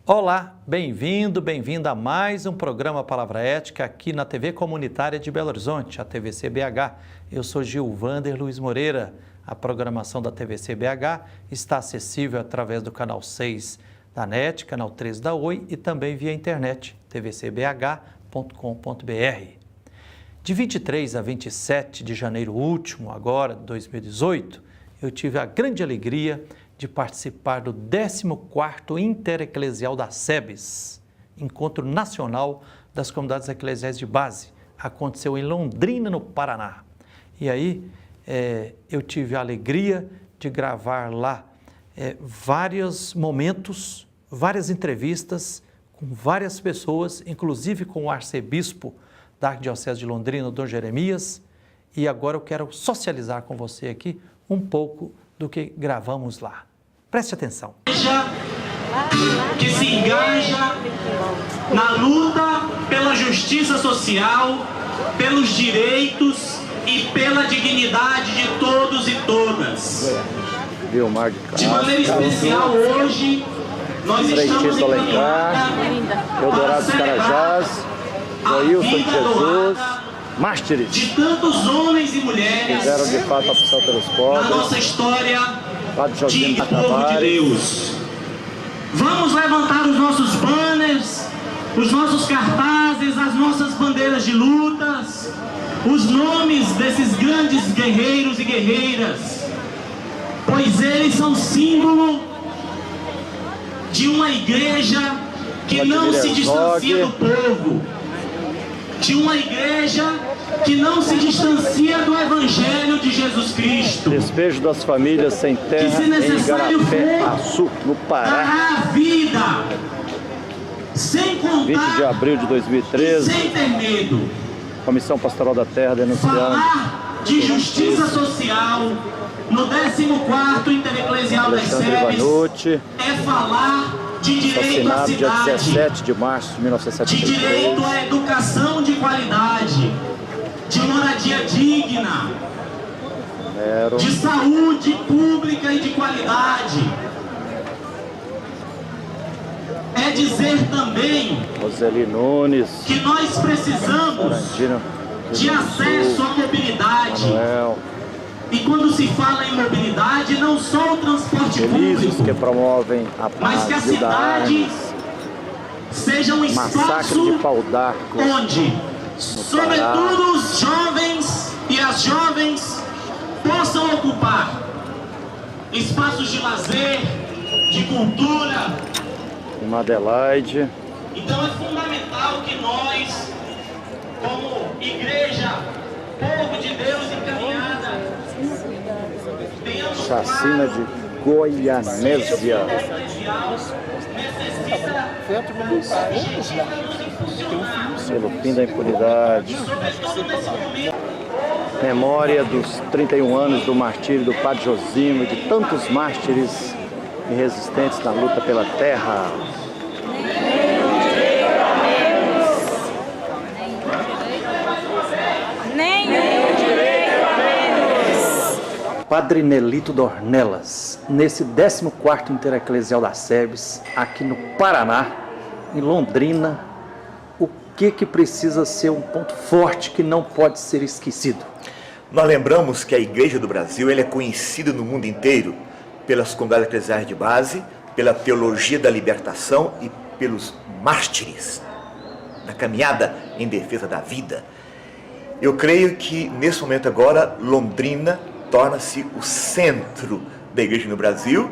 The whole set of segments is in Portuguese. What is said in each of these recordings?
Olá, bem-vindo, bem-vinda a mais um programa Palavra Ética aqui na TV Comunitária de Belo Horizonte, a TVC-BH. Eu sou Gilvander Luiz Moreira. A programação da TVC-BH está acessível através do canal 6 da NET, canal 13 da Oi e também via internet, tvcbh.com.br. De 23 a 27 de janeiro último, agora, de 2018, eu tive a grande alegria de participar do 14º Intereclesial da SEBS, Encontro Nacional das Comunidades Eclesiais de Base. Aconteceu em Londrina, no Paraná. E aí eu tive a alegria de gravar lá vários momentos, várias entrevistas com várias pessoas, inclusive com o arcebispo da Arquidiocese de Londrina, o Dom Jeremias. E agora eu quero socializar com você aqui um pouco do que gravamos lá. Preste atenção. Que se engaja na luta pela justiça social, pelos direitos e pela dignidade de todos e todas. De maneira especial hoje, nós estamos em Eldorado Carajás, Noilson de Jesus, mártires de tantos homens e mulheres fizeram de fato a opção pelos na pobres, nossa história de de povo de Deus. Vamos levantar os nossos banners, os nossos cartazes, as nossas bandeiras de lutas, os nomes desses grandes guerreiros e guerreiras, pois eles são símbolo de uma igreja que não se distancia do povo, de uma igreja que não se distancia do Evangelho de Jesus Cristo. Despejo das famílias sem terra Que, se necessário em Igarapé-Açu, no Pará, dará a vida, sem 20 contar de abril de e 2013, sem ter medo. Comissão Pastoral da Terra denunciando Falar de justiça social no 14º Intereclesial das Alexandre SEBS Vanucci, é falar de direito à assassinado dia cidade, 17 de março de de 1973. direito à educação de qualidade, de moradia digna, de saúde pública e de qualidade. É dizer também Roseli Nunes, que nós precisamos Tarantino, de acesso à mobilidade. Manuel, E quando se fala em mobilidade, não só o transporte felizes que público, promovem a mas que a paz e o da cidade armas, seja um massacre espaço de pau d'arco, onde, sobretudo, os jovens e as jovens possam ocupar espaços de lazer, de cultura. em Adelaide. Então é fundamental que nós, como igreja, povo de Deus encaminhada, tenhamos Chacina de Goianésia. Pelo fim da impunidade. Memória dos 31 anos do martírio do Padre Josimo e de tantos mártires e resistentes na luta pela terra. Padre Nelito Dornelas, nesse 14º Intereclesial da SEBS, aqui no Paraná, em Londrina, o que precisa ser um ponto forte que não pode ser esquecido? Nós lembramos que a Igreja do Brasil ela é conhecida no mundo inteiro pelas comunidades eclesiais de base, pela teologia da libertação e pelos mártires, na caminhada em defesa da vida. Eu creio que, nesse momento agora, Londrina torna-se o centro da igreja no Brasil,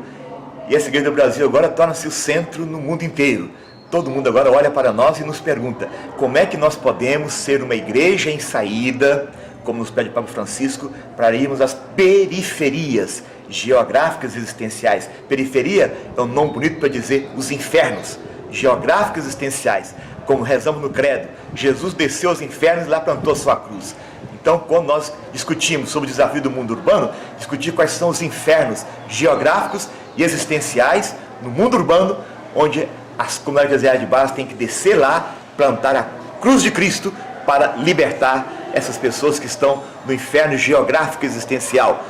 e essa igreja do Brasil agora torna-se o centro no mundo inteiro. Todo mundo agora olha para nós e nos pergunta como é que nós podemos ser uma igreja em saída, como nos pede o Papa Francisco, para irmos às periferias geográficas e existenciais. Periferia é um nome bonito para dizer os infernos geográficos e existenciais. Como rezamos no credo, Jesus desceu aos infernos e lá plantou sua cruz. Então, quando nós discutimos sobre o desafio do mundo urbano, discutir quais são os infernos geográficos e existenciais no mundo urbano, onde as comunidades eclesiais de base têm que descer lá, plantar a cruz de Cristo para libertar essas pessoas que estão no inferno geográfico e existencial,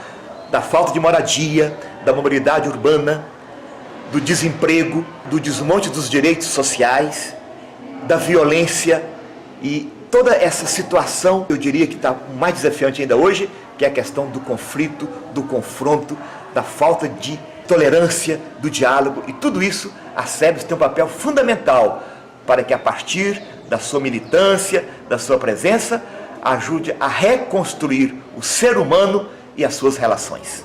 da falta de moradia, da mobilidade urbana, do desemprego, do desmonte dos direitos sociais, da violência e toda essa situação, eu diria que está mais desafiante ainda hoje, que é a questão do conflito, do confronto, da falta de tolerância, do diálogo, e tudo isso a SEBS tem um papel fundamental para que a partir da sua militância, da sua presença, ajude a reconstruir o ser humano e as suas relações.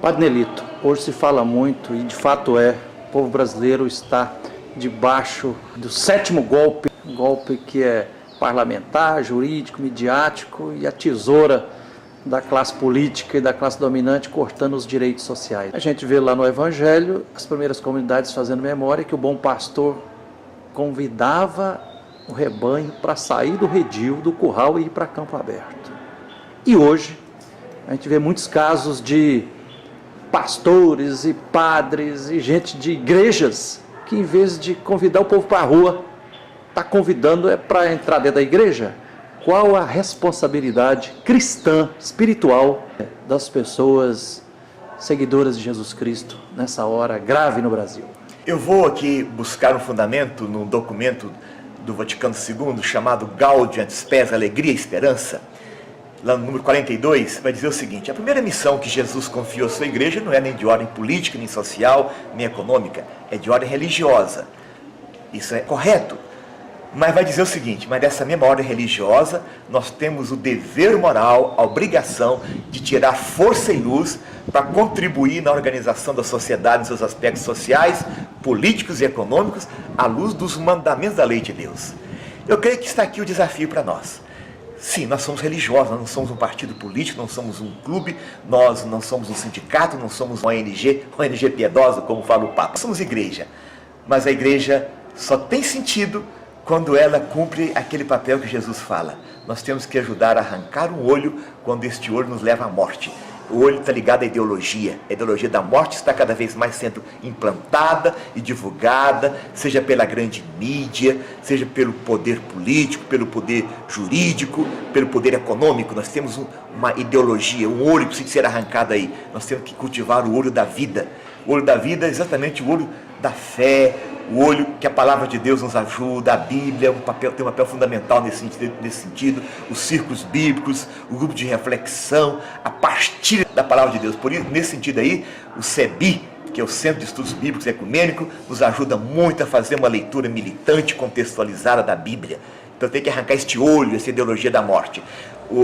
Padre Nelito, hoje se fala muito, e de fato o povo brasileiro está debaixo do 7º golpe, um golpe que é parlamentar, jurídico, midiático, e a tesoura da classe política e da classe dominante cortando os direitos sociais. A gente vê lá no Evangelho as primeiras comunidades fazendo memória que o bom pastor convidava o rebanho para sair do redil, do curral e ir para campo aberto. E hoje a gente vê muitos casos de pastores e padres e gente de igrejas que, em vez de convidar o povo para a rua, está convidando para entrar dentro da igreja. Qual a responsabilidade cristã, espiritual, das pessoas seguidoras de Jesus Cristo nessa hora grave no Brasil? Eu vou aqui buscar um fundamento num documento do Vaticano II chamado Gaudium et Spes, Alegria e Esperança. Lá no número 42, vai dizer o seguinte: a primeira missão que Jesus confiou à sua igreja não é nem de ordem política, nem social, nem econômica, é de ordem religiosa. Isso é correto. Mas vai dizer o seguinte: mas dessa mesma ordem religiosa, nós temos o dever moral, a obrigação de tirar força e luz para contribuir na organização da sociedade, nos seus aspectos sociais, políticos e econômicos, à luz dos mandamentos da lei de Deus. Eu creio que está aqui o desafio para nós. Sim, nós somos religiosos, nós não somos um partido político, não somos um clube, nós não somos um sindicato, não somos uma ONG piedosa, como fala o Papa. Nós somos igreja, mas a igreja só tem sentido quando ela cumpre aquele papel que Jesus fala. Nós temos que ajudar a arrancar um olho quando este olho nos leva à morte. O olho está ligado à ideologia. A ideologia da morte está cada vez mais sendo implantada e divulgada, seja pela grande mídia, seja pelo poder político, pelo poder jurídico, pelo poder econômico. Nós temos uma ideologia, um olho que precisa ser arrancado aí. Nós temos que cultivar o olho da vida. O olho da vida é exatamente o olho da fé, o olho que a palavra de Deus nos ajuda, a Bíblia tem um papel fundamental nesse sentido, os círculos bíblicos, o grupo de reflexão, a partilha da palavra de Deus. Por isso, nesse sentido aí, o CEBI, que é o Centro de Estudos Bíblicos e Ecumênicos, nos ajuda muito a fazer uma leitura militante, contextualizada da Bíblia. Então tem que arrancar este olho, essa ideologia da morte.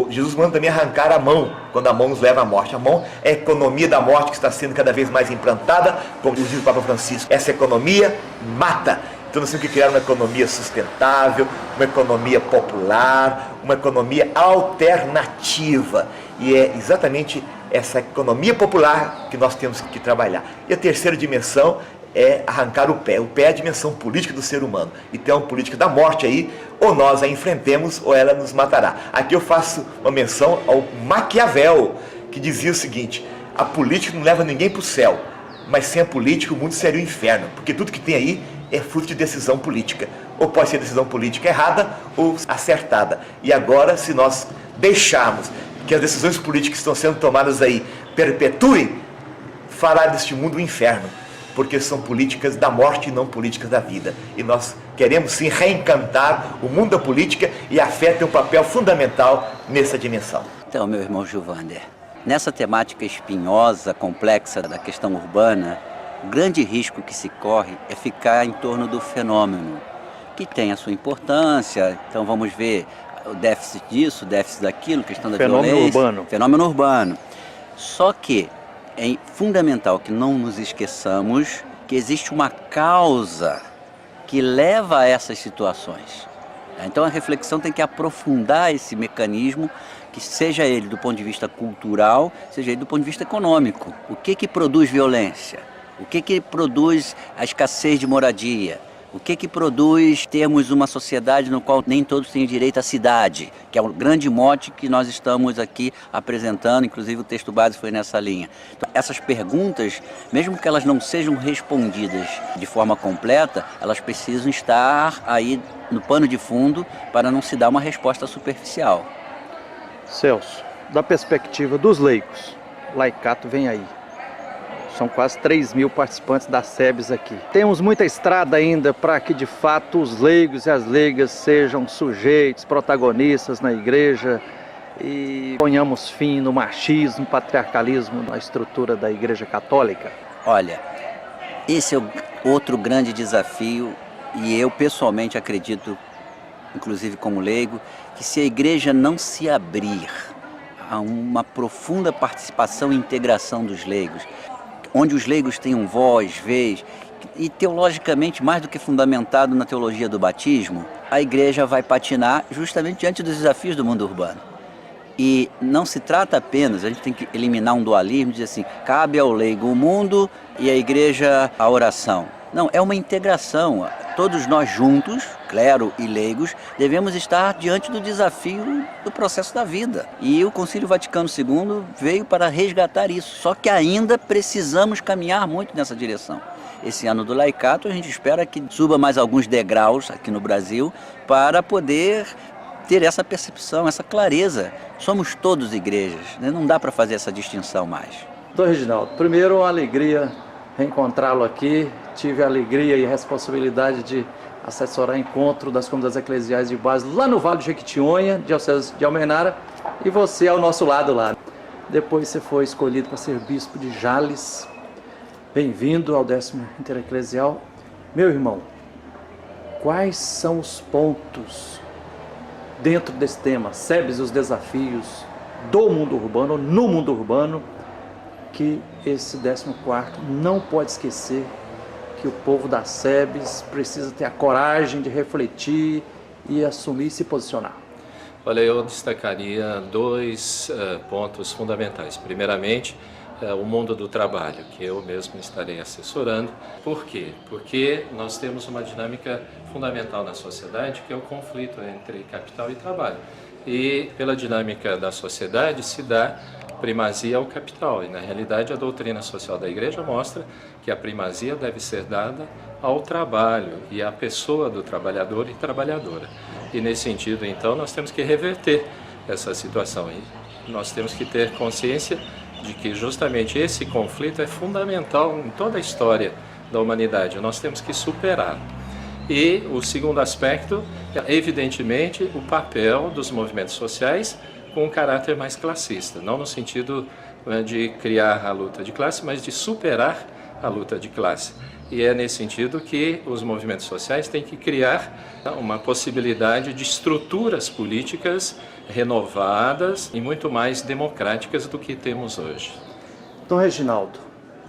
Jesus manda também arrancar a mão, quando a mão nos leva à morte. A mão é a economia da morte que está sendo cada vez mais implantada, como diz o Papa Francisco. Essa economia mata. Então nós temos que criar uma economia sustentável, uma economia popular, uma economia alternativa. E é exatamente essa economia popular que nós temos que trabalhar. E a terceira dimensão é arrancar o pé. O pé é a dimensão política do ser humano. E tem uma política da morte aí, ou nós a enfrentemos ou ela nos matará. Aqui eu faço uma menção ao Maquiavel, que dizia o seguinte: a política não leva ninguém para o céu, mas sem a política o mundo seria o inferno, porque tudo que tem aí é fruto de decisão política. Ou pode ser decisão política errada ou acertada. E agora, se nós deixarmos que as decisões políticas que estão sendo tomadas aí perpetuem, fará deste mundo um inferno, porque são políticas da morte e não políticas da vida. E nós queremos sim reencantar o mundo da política, e a fé tem um papel fundamental nessa dimensão. Então, meu irmão Gilvander, nessa temática espinhosa, complexa da questão urbana, o grande risco que se corre é ficar em torno do fenômeno, que tem a sua importância. Então vamos ver o déficit disso, o déficit daquilo, questão da violência. Fenômeno urbano. Só que é fundamental que não nos esqueçamos que existe uma causa que leva a essas situações. Então a reflexão tem que aprofundar esse mecanismo, que seja ele do ponto de vista cultural, seja ele do ponto de vista econômico. O que produz violência? O que produz a escassez de moradia? O que produz termos uma sociedade no qual nem todos têm direito à cidade, que é um grande mote que nós estamos aqui apresentando, inclusive o texto base foi nessa linha. Então, essas perguntas, mesmo que elas não sejam respondidas de forma completa, elas precisam estar aí no pano de fundo para não se dar uma resposta superficial. Celso, da perspectiva dos leigos, laicato vem aí. São quase 3.000 participantes da SEBS aqui. Temos muita estrada ainda para que de fato os leigos e as leigas sejam sujeitos, protagonistas na igreja e ponhamos fim no machismo, patriarcalismo na estrutura da Igreja Católica. Olha, esse é outro grande desafio e eu pessoalmente acredito, inclusive como leigo, que se a igreja não se abrir a uma profunda participação e integração dos leigos, onde os leigos tenham voz, vez, e teologicamente mais do que fundamentado na teologia do batismo, a igreja vai patinar justamente diante dos desafios do mundo urbano. E não se trata apenas, a gente tem que eliminar um dualismo, dizer assim, cabe ao leigo o mundo e à igreja a oração. Não, é uma integração. Todos nós juntos, clero e leigos, devemos estar diante do desafio do processo da vida. E o Concílio Vaticano II veio para resgatar isso, só que ainda precisamos caminhar muito nessa direção. Esse ano do laicato a gente espera que suba mais alguns degraus aqui no Brasil para poder ter essa percepção, essa clareza. Somos todos igrejas, né? Não dá para fazer essa distinção mais. Doutor Reginaldo, primeiro uma alegria reencontrá-lo aqui. Tive a alegria e a responsabilidade de assessorar encontro das comunidades eclesiais de base lá no Vale de Jequitinhonha, diocese de Almenara, e você ao nosso lado lá. Depois você foi escolhido para ser bispo de Jales. Bem-vindo ao 10º Intereclesial. Meu irmão, quais são os pontos dentro desse tema, SEBS e os desafios do mundo urbano, no mundo urbano, que esse 14º não pode esquecer que o povo da SEBS precisa ter a coragem de refletir e assumir e se posicionar? Olha, eu destacaria dois pontos fundamentais. Primeiramente, o mundo do trabalho, que eu mesmo estarei assessorando. Por quê? Porque nós temos uma dinâmica fundamental na sociedade, que é o conflito entre capital e trabalho. E pela dinâmica da sociedade se dá primazia ao capital. E na realidade a doutrina social da Igreja mostra que a primazia deve ser dada ao trabalho e à pessoa do trabalhador e trabalhadora. E nesse sentido, então, nós temos que reverter essa situação. E nós temos que ter consciência de que justamente esse conflito é fundamental em toda a história da humanidade. Nós temos que superar. E o segundo aspecto é, evidentemente, o papel dos movimentos sociais com um caráter mais classista, não no sentido de criar a luta de classe, mas de superar a luta de classe. E é nesse sentido que os movimentos sociais têm que criar uma possibilidade de estruturas políticas renovadas e muito mais democráticas do que temos hoje. Dom Reginaldo,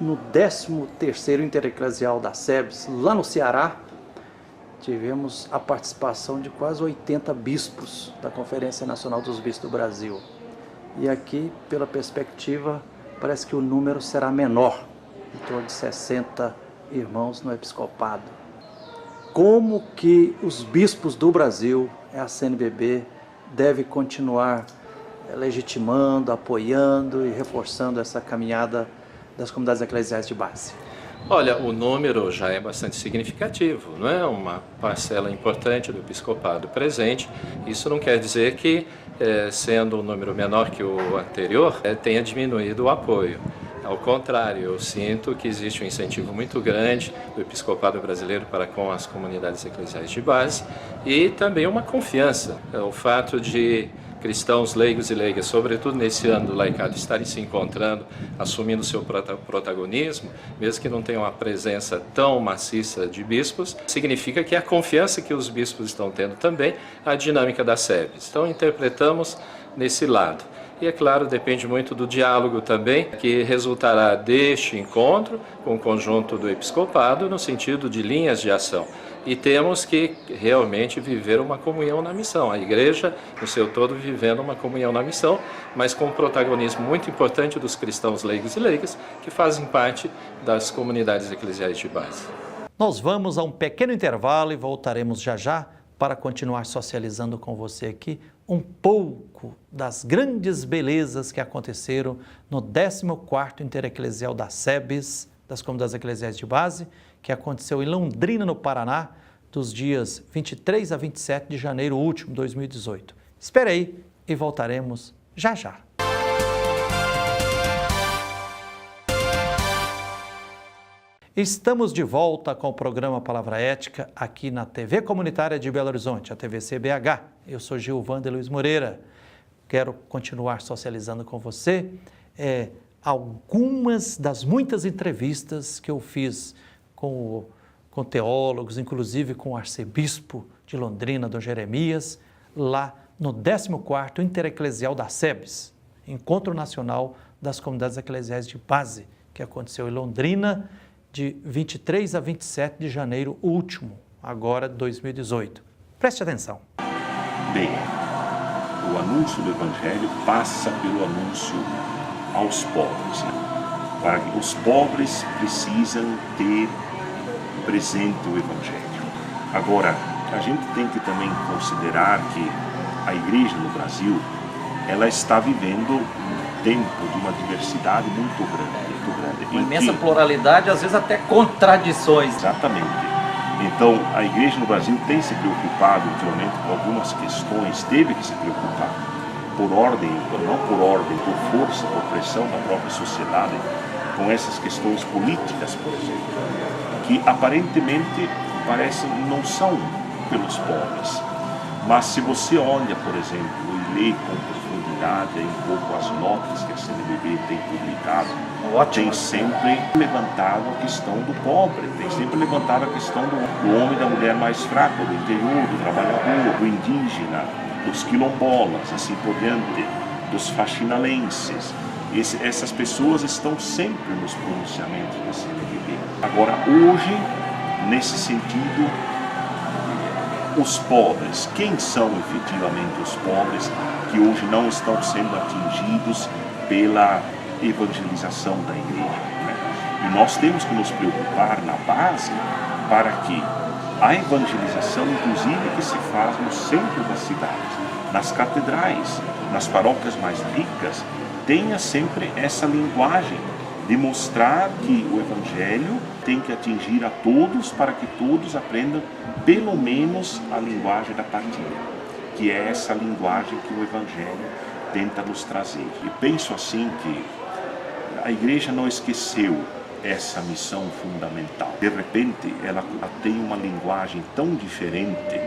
no 13º Intereclesial da SEBS, lá no Ceará, tivemos a participação de quase 80 bispos da Conferência Nacional dos Bispos do Brasil. E aqui, pela perspectiva, parece que o número será menor, em torno de 60 irmãos no episcopado. Como que os bispos do Brasil, a CNBB, deve continuar legitimando, apoiando e reforçando essa caminhada das comunidades eclesiais de base? Olha, o número já é bastante significativo, não é? Uma parcela importante do episcopado presente. Isso não quer dizer que, sendo um número menor que o anterior, tenha diminuído o apoio. Ao contrário, eu sinto que existe um incentivo muito grande do episcopado brasileiro para com as comunidades eclesiais de base e também uma confiança. O fato de cristãos leigos e leigas, sobretudo nesse ano do laicato, estarem se encontrando, assumindo seu protagonismo, mesmo que não tenham uma presença tão maciça de bispos, significa que a confiança que os bispos estão tendo também, a dinâmica da SEBS. Então, interpretamos nesse lado. E, é claro, depende muito do diálogo também, que resultará deste encontro com o conjunto do episcopado, no sentido de linhas de ação. E temos que realmente viver uma comunhão na missão. A igreja, no seu todo, vivendo uma comunhão na missão, mas com um protagonismo muito importante dos cristãos leigos e leigas, que fazem parte das comunidades eclesiais de base. Nós vamos a um pequeno intervalo e voltaremos já já para continuar socializando com você aqui um pouco das grandes belezas que aconteceram no 14º Intereclesial da SEBS, das Comunidades Eclesiais de Base, que aconteceu em Londrina, no Paraná, dos dias 23 a 27 de janeiro último, 2018. Espere aí e voltaremos já já. Estamos de volta com o programa Palavra Ética aqui na TV Comunitária de Belo Horizonte, a TVC-BH. Eu sou Gilvander Luiz Moreira. Quero continuar socializando com você algumas das muitas entrevistas que eu fiz com teólogos, inclusive com o arcebispo de Londrina, Dom Jeremias, lá no 14º Intereclesial da SEBS, Encontro Nacional das Comunidades Eclesiais de Base, que aconteceu em Londrina de 23 a 27 de janeiro último, agora 2018. Preste atenção. Bem, o anúncio do Evangelho passa pelo anúncio aos pobres. Para que os pobres precisam ter presente o Evangelho. Agora, a gente tem que também considerar que a igreja no Brasil, ela está vivendo um tempo de uma diversidade muito grande. Uma imensa pluralidade, às vezes até contradições. Exatamente. Então, a igreja no Brasil tem se preocupado ultimamente com algumas questões, teve que se preocupar por ordem, não por ordem, por força, por pressão da própria sociedade, com essas questões políticas, por exemplo, que aparentemente parecem não são pelos pobres. Mas se você olha, por exemplo, e lê com profundidade um pouco as notas que a CNBB tem publicado, tem sempre levantado a questão do pobre, tem sempre levantado a questão do homem e da mulher mais fraco, do interior, do trabalhador, do indígena, dos quilombolas, assim por diante, dos faxinalenses. Essas pessoas estão sempre nos pronunciamentos da CNBB. Agora, hoje, nesse sentido, os pobres, quem são efetivamente os pobres que hoje não estão sendo atingidos pela evangelização da igreja, né? E nós temos que nos preocupar na base para que a evangelização, inclusive, que se faz no centro das cidades, nas catedrais, nas paróquias mais ricas, tenha sempre essa linguagem de mostrar que o Evangelho tem que atingir a todos para que todos aprendam pelo menos a linguagem da partilha, que é essa linguagem que o Evangelho tenta nos trazer. E penso assim que a igreja não esqueceu essa missão fundamental. De repente, ela tem uma linguagem tão diferente,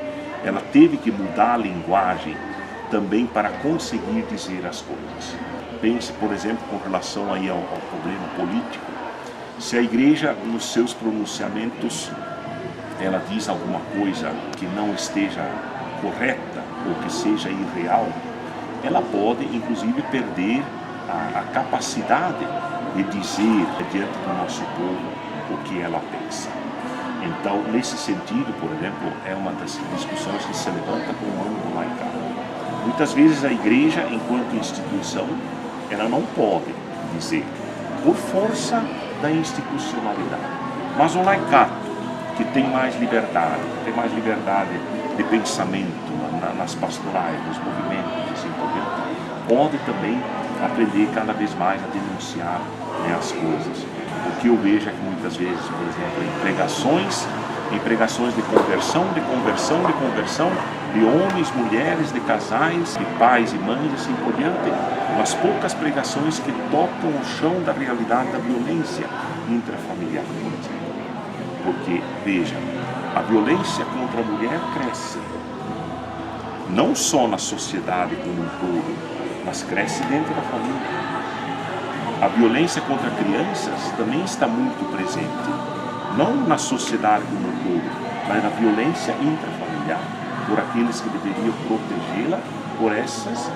ela teve que mudar a linguagem também para conseguir dizer as coisas. Pense, por exemplo, com relação aí ao problema político. Se a igreja, nos seus pronunciamentos, ela diz alguma coisa que não esteja correta ou que seja irreal, ela pode, inclusive, perder a capacidade de dizer diante do nosso povo o que ela pensa. Então, nesse sentido, por exemplo, é uma das discussões que se levanta com o âmbito laical. Muitas vezes a igreja, enquanto instituição, ela não pode dizer, por força da institucionalidade. Mas o laicato, que tem mais liberdade, de pensamento nas pastorais, nos movimentos, assim por diante, pode também aprender cada vez mais a denunciar, né, as coisas. O que eu vejo é que muitas vezes, por exemplo, em pregações de conversão, de homens, mulheres, de casais, de pais e mães, assim por diante, mas poucas pregações que tocam o chão da realidade da violência intrafamiliar, por exemplo. Porque, veja, a violência contra a mulher cresce, não só na sociedade como um todo, mas cresce dentro da família. A violência contra crianças também está muito presente, não na sociedade como um todo, mas na violência intrafamiliar, por aqueles que deveriam protegê-la, por esses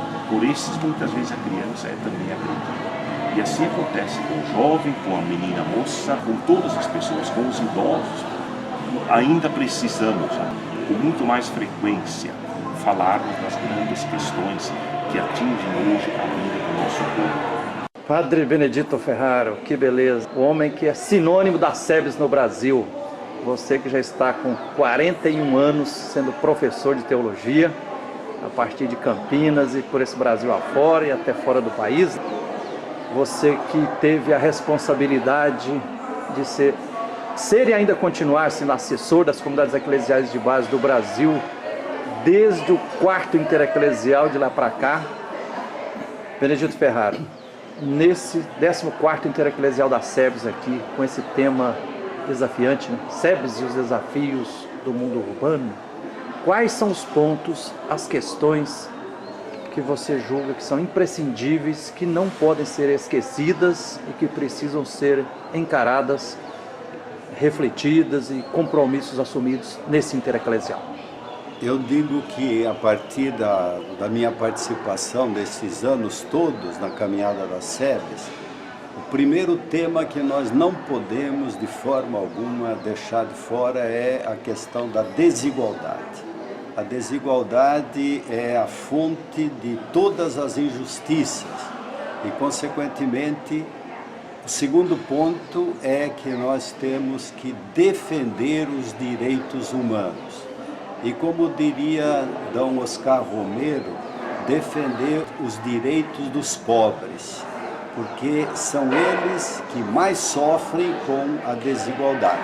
muitas vezes a criança é também agredida. E assim acontece com o jovem, com a menina moça, com todas as pessoas, com os idosos. Ainda precisamos, com muito mais frequência, falarmos das grandes questões que atingem hoje a vida do nosso povo. Padre Benedito Ferraro, que beleza. O homem que é sinônimo da SEBS no Brasil. Você que já está com 41 anos sendo professor de teologia, a partir de Campinas e por esse Brasil afora e até fora do país. Você que teve a responsabilidade de ser e ainda continuar sendo assessor das comunidades eclesiais de base do Brasil, desde o 4º Intereclesial de lá para cá. Benedito Ferraro, nesse 14º Intereclesial da SEBS aqui, com esse tema desafiante, né? SEBS e os desafios do mundo urbano. Quais são os pontos, as questões que você julga que são imprescindíveis, que não podem ser esquecidas e que precisam ser encaradas, refletidas e compromissos assumidos nesse intereclesial? Eu digo que a partir da minha participação desses anos todos na caminhada das SEBS, o primeiro tema que nós não podemos de forma alguma deixar de fora é a questão da desigualdade. A desigualdade é a fonte de todas as injustiças e, consequentemente, o segundo ponto é que nós temos que defender os direitos humanos. E como diria D. Oscar Romero, defender os direitos dos pobres, porque são eles que mais sofrem com a desigualdade.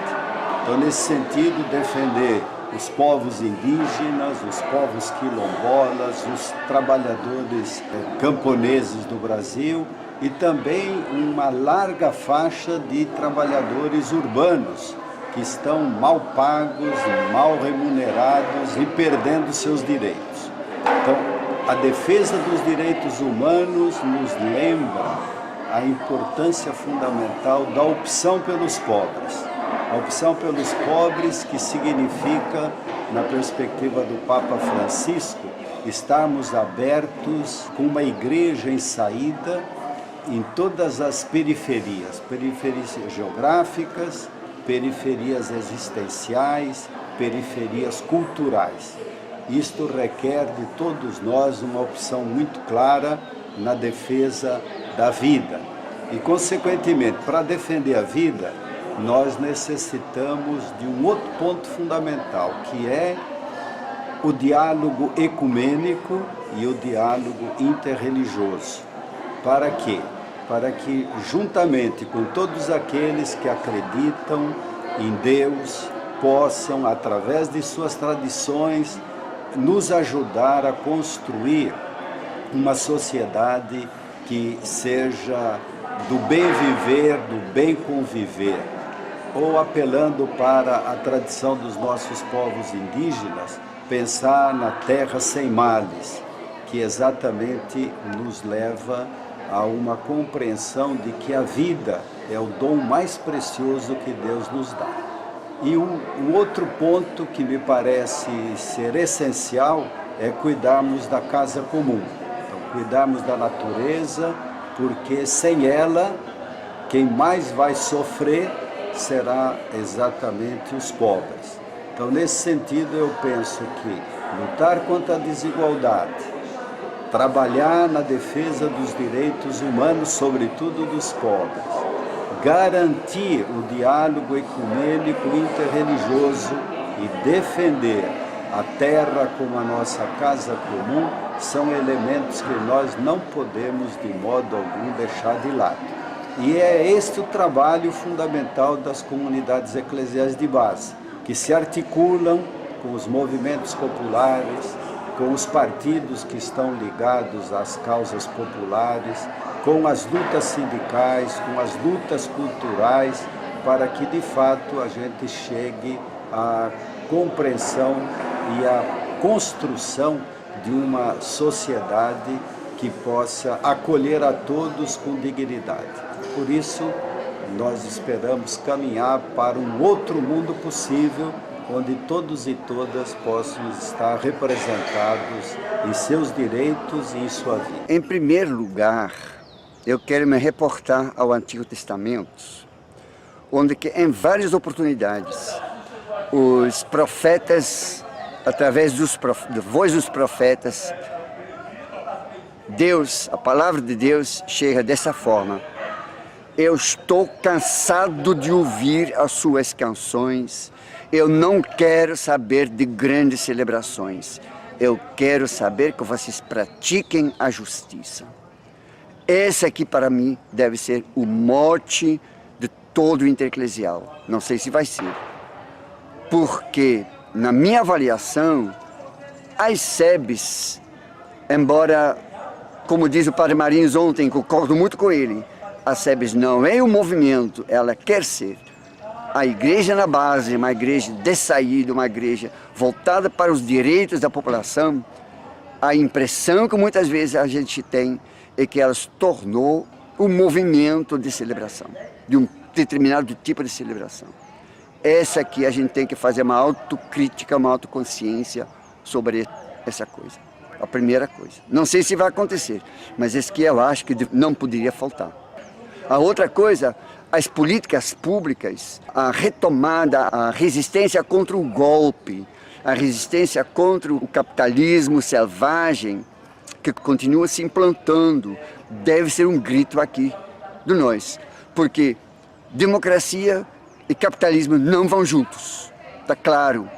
Então, nesse sentido, defender os povos indígenas, os povos quilombolas, os trabalhadores camponeses do Brasil e também uma larga faixa de trabalhadores urbanos que estão mal pagos, mal remunerados e perdendo seus direitos. Então, a defesa dos direitos humanos nos lembra a importância fundamental da opção pelos pobres. A opção pelos pobres, que significa, na perspectiva do Papa Francisco, estarmos abertos com uma igreja em saída em todas as periferias, periferias geográficas, periferias existenciais, periferias culturais. Isto requer de todos nós uma opção muito clara na defesa da vida. E, consequentemente, para defender a vida, nós necessitamos de um outro ponto fundamental, que é o diálogo ecumênico e o diálogo interreligioso. Para quê? Para que, juntamente com todos aqueles que acreditam em Deus, possam, através de suas tradições, nos ajudar a construir uma sociedade que seja do bem viver, do bem conviver, ou apelando para a tradição dos nossos povos indígenas, pensar na terra sem males, que exatamente nos leva a uma compreensão de que a vida é o dom mais precioso que Deus nos dá. E um outro ponto que me parece ser essencial é cuidarmos da casa comum, então, cuidarmos da natureza, porque sem ela, quem mais vai sofrer será exatamente os pobres. Então, nesse sentido, eu penso que lutar contra a desigualdade, trabalhar na defesa dos direitos humanos, sobretudo dos pobres, garantir o diálogo ecumênico interreligioso e defender a terra como a nossa casa comum são elementos que nós não podemos de modo algum deixar de lado. E é este o trabalho fundamental das comunidades eclesiais de base, que se articulam com os movimentos populares, com os partidos que estão ligados às causas populares, com as lutas sindicais, com as lutas culturais, para que de fato a gente chegue à compreensão e à construção de uma sociedade que possa acolher a todos com dignidade. Por isso, nós esperamos caminhar para um outro mundo possível, onde todos e todas possam estar representados em seus direitos e em sua vida. Em primeiro lugar, eu quero me reportar ao Antigo Testamento, onde que em várias oportunidades os profetas, através da voz dos profetas, Deus, a palavra de Deus chega dessa forma: eu estou cansado de ouvir as suas canções, eu não quero saber de grandes celebrações, eu quero saber que vocês pratiquem a justiça. Esse aqui para mim deve ser o mote de todo o intereclesial. Não sei se vai ser, porque na minha avaliação, as SEBs, embora, como diz o Padre Marinhos ontem, concordo muito com ele, a SEBs não é um movimento, ela quer ser a igreja na base, uma igreja de saída, uma igreja voltada para os direitos da população, a impressão que muitas vezes a gente tem é que ela se tornou um movimento de celebração, de um determinado tipo de celebração. Essa aqui a gente tem que fazer uma autocrítica, uma autoconsciência sobre essa coisa. A primeira coisa. Não sei se vai acontecer, mas esse que eu acho que não poderia faltar. A outra coisa, as políticas públicas, a retomada, a resistência contra o golpe, a resistência contra o capitalismo selvagem, que continua se implantando, deve ser um grito aqui de nós. Porque democracia e capitalismo não vão juntos, está claro.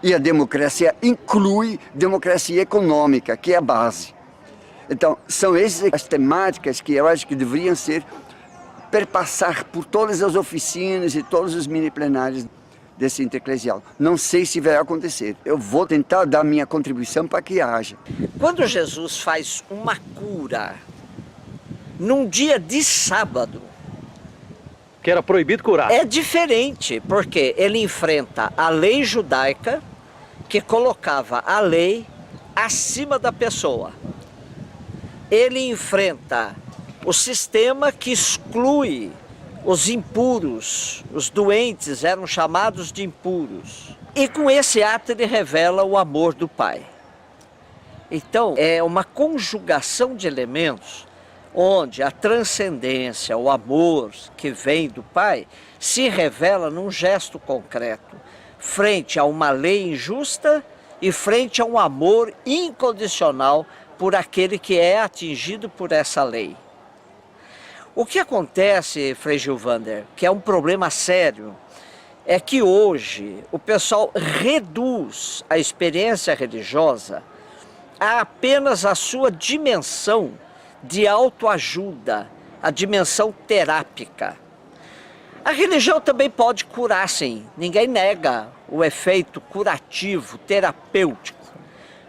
E a democracia inclui democracia econômica, que é a base. Então, são essas as temáticas que eu acho que deveriam perpassar por todas as oficinas e todos os mini plenários desse intereclesial. Não sei se vai acontecer. Eu vou tentar dar minha contribuição para que haja. Quando Jesus faz uma cura num dia de sábado, Que era proibido curar. é diferente, porque ele enfrenta a lei judaica, que colocava a lei acima da pessoa. Ele enfrenta o sistema que exclui os impuros, os doentes eram chamados de impuros. E com esse ato ele revela o amor do Pai. Então é uma conjugação de elementos onde a transcendência, o amor que vem do Pai, se revela num gesto concreto, frente a uma lei injusta e frente a um amor incondicional por aquele que é atingido por essa lei. O que acontece, Frei Gilvander, que é um problema sério, é que hoje o pessoal reduz a experiência religiosa a apenas a sua dimensão de autoajuda, a dimensão terápica. A religião também pode curar, sim. Ninguém nega o efeito curativo, terapêutico.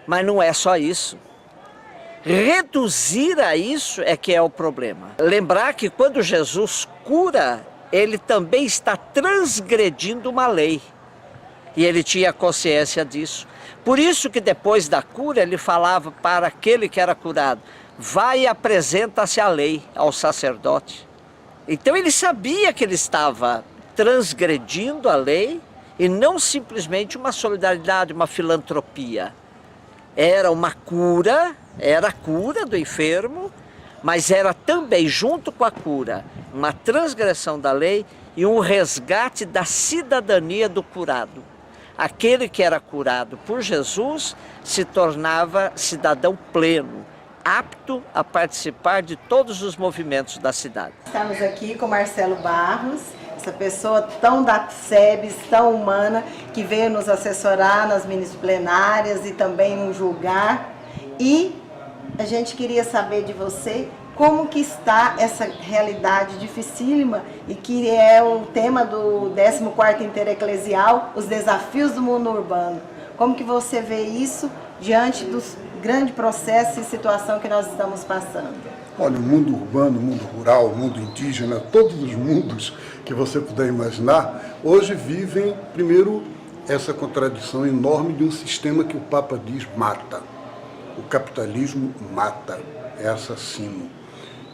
Mas não é só isso. Reduzir a isso é que é o problema. Lembrar que quando Jesus cura, ele também está transgredindo uma lei. E ele tinha consciência disso. Por isso que depois da cura ele falava para aquele que era curado: vai e apresenta-se a lei ao sacerdote. Então ele sabia que ele estava transgredindo a lei e não simplesmente uma solidariedade, uma filantropia. Era uma cura, era a cura do enfermo, mas era também, junto com a cura, uma transgressão da lei e um resgate da cidadania do curado. Aquele que era curado por Jesus se tornava cidadão pleno, apto a participar de todos os movimentos da cidade. Estamos aqui com Marcelo Barros, essa pessoa tão da SEBS, tão humana, que veio nos assessorar nas minis plenárias e também nos julgar. E a gente queria saber de você como que está essa realidade dificílima e que é o tema do 14º Intereclesial, os desafios do mundo urbano. Como que você vê isso diante dos grandes processos e situação que nós estamos passando? Olha, o mundo urbano, o mundo rural, o mundo indígena, todos os mundos que você puder imaginar, hoje vivem, primeiro, essa contradição enorme de um sistema que o Papa diz mata. O capitalismo mata, é assassino.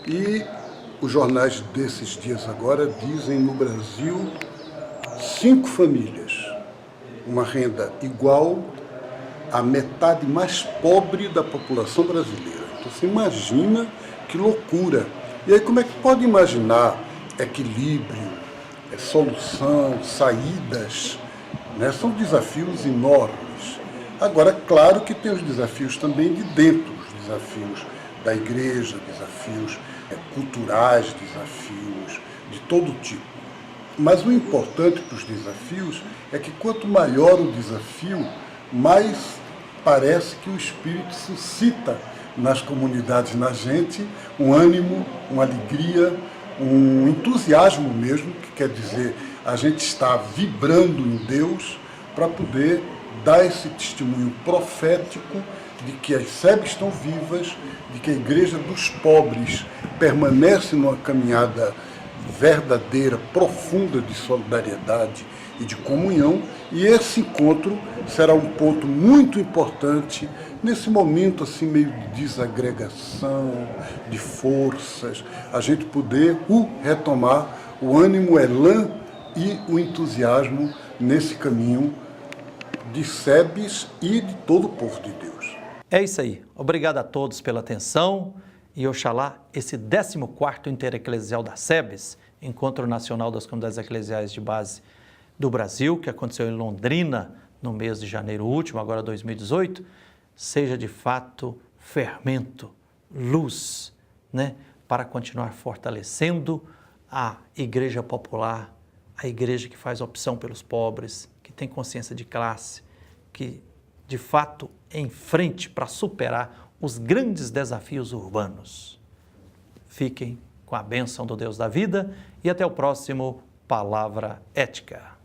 E os jornais desses dias agora dizem no Brasil 5 famílias, uma renda igual à metade mais pobre da população brasileira. Então você imagina que loucura. E aí como é que pode imaginar equilíbrio, solução, saídas, né? São desafios enormes. Agora, claro que tem os desafios também de dentro, os desafios da igreja, desafios culturais, desafios de todo tipo. Mas o importante para os desafios é que quanto maior o desafio, mais parece que o Espírito suscita nas comunidades, na gente, um ânimo, uma alegria, um entusiasmo mesmo, que quer dizer, a gente está vibrando em Deus para poder dar esse testemunho profético de que as SEBs estão vivas, de que a Igreja dos Pobres permanece numa caminhada verdadeira, profunda de solidariedade e de comunhão, e esse encontro será um ponto muito importante nesse momento assim meio de desagregação, de forças, a gente poder retomar o ânimo, o elan e o entusiasmo nesse caminho de SEBS e de todo o povo de Deus. É isso aí. Obrigado a todos pela atenção e oxalá esse 14º Intereclesial da SEBS, Encontro Nacional das Comunidades Eclesiais de Base do Brasil, que aconteceu em Londrina no mês de janeiro último, agora 2018, seja de fato fermento, luz, né, para continuar fortalecendo a igreja popular, a igreja que faz opção pelos pobres, que tem consciência de classe, que de fato enfrente para superar os grandes desafios urbanos. Fiquem com a bênção do Deus da vida e até o próximo Palavra Ética.